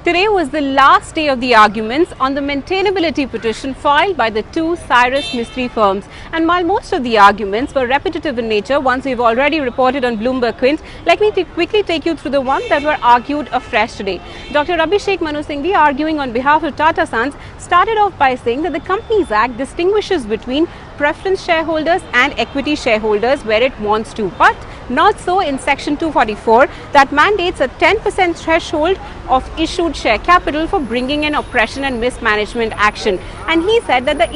Today was the last day of the arguments on the maintainability petition filed by the two Cyrus Mistry firms. And while most of the arguments were repetitive in nature, ones we've already reported on Bloomberg Quint, let me quickly take you through the ones that were argued afresh today. Dr. Abhishek Manu Singhvi, arguing on behalf of Tata Sons, started off by saying that the Companies Act distinguishes between preference shareholders and equity shareholders where it wants to, but not so in Section 244 that mandates a 10% threshold of issued share capital for bringing in oppression and mismanagement action. And he said that, that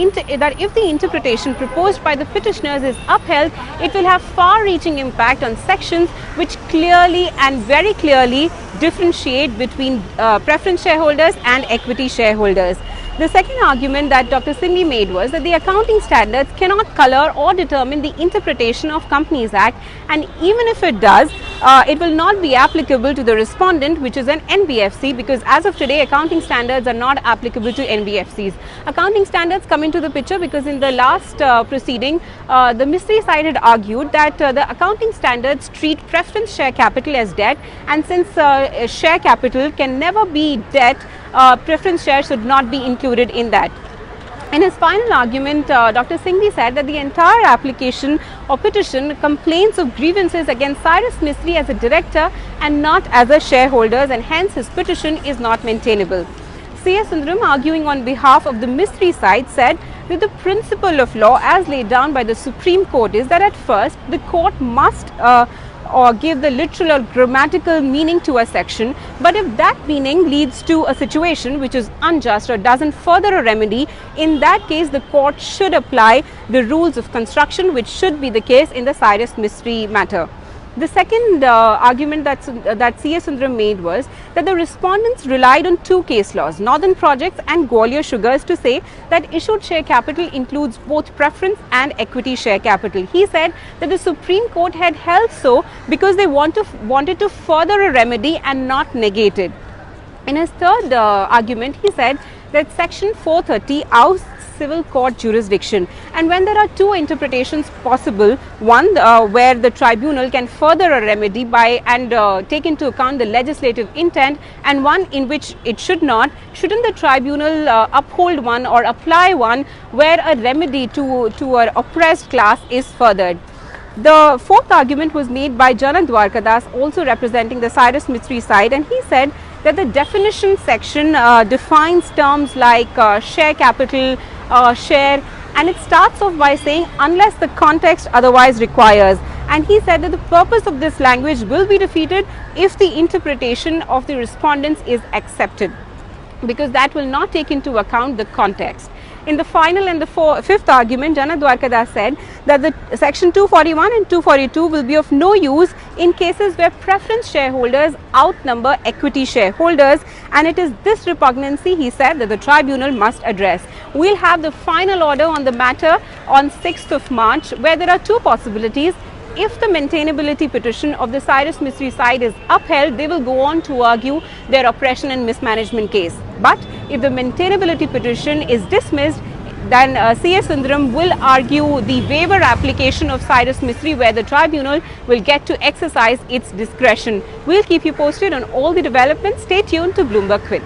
if the interpretation proposed by the petitioners is upheld, it will have far-reaching impact on sections which clearly and very clearly differentiate between preference shareholders and equity shareholders. The second argument that Dr. Singhvi made was that the accounting standards cannot color or determine the interpretation of Companies Act, and even if it does, it will not be applicable to the respondent, which is an NBFC, because as of today, accounting standards are not applicable to NBFCs. Accounting standards come into the picture because in the last proceeding, the Mistry side had argued that the accounting standards treat preference share capital as debt, and since share capital can never be debt, preference shares should not be included in that. In his final argument, Dr. Singhvi said that the entire application or petition complains of grievances against Cyrus Mistry as a director and not as a shareholders, and hence his petition is not maintainable. C.S. Sundaram, arguing on behalf of the Mistry side, said that the principle of law as laid down by the Supreme Court is that at first the court must or give the literal or grammatical meaning to a section, but if that meaning leads to a situation which is unjust or doesn't further a remedy, in that case the court should apply the rules of construction, which should be the case in the Cyrus Mistry matter. The second argument that C.S. Sundaram made was that the respondents relied on two case laws, Northern Projects and Gwalior Sugars, to say that issued share capital includes both preference and equity share capital. He said that the Supreme Court had held so because they wanted to further a remedy and not negate it. In his third argument, he said that Section 430 ousts civil court jurisdiction, and when there are two interpretations possible, one where the tribunal can further a remedy by and take into account the legislative intent, and one in which it should not, shouldn't the tribunal uphold one or apply one where a remedy to an oppressed class is furthered? The fourth argument was made by Janak Dwarkadas, also representing the Cyrus Mistry side, and he said that the definition section defines terms like share capital, share, and it starts off by saying unless the context otherwise requires, and he said that the purpose of this language will be defeated if the interpretation of the respondents is accepted, because that will not take into account the context. In the final and the fifth argument, Janak Dwarkadas said that the Section 241 and 242 will be of no use in cases where preference shareholders outnumber equity shareholders, and it is this repugnancy, he said, that the tribunal must address. We'll have the final order on the matter on 6th of March, where there are two possibilities. If the maintainability petition of the Cyrus Mistry side is upheld, they will go on to argue their oppression and mismanagement case. But if the maintainability petition is dismissed, then C.S. Sundaram will argue the waiver application of Cyrus Mistry, where the tribunal will get to exercise its discretion. We'll keep you posted on all the developments. Stay tuned to Bloomberg Quint.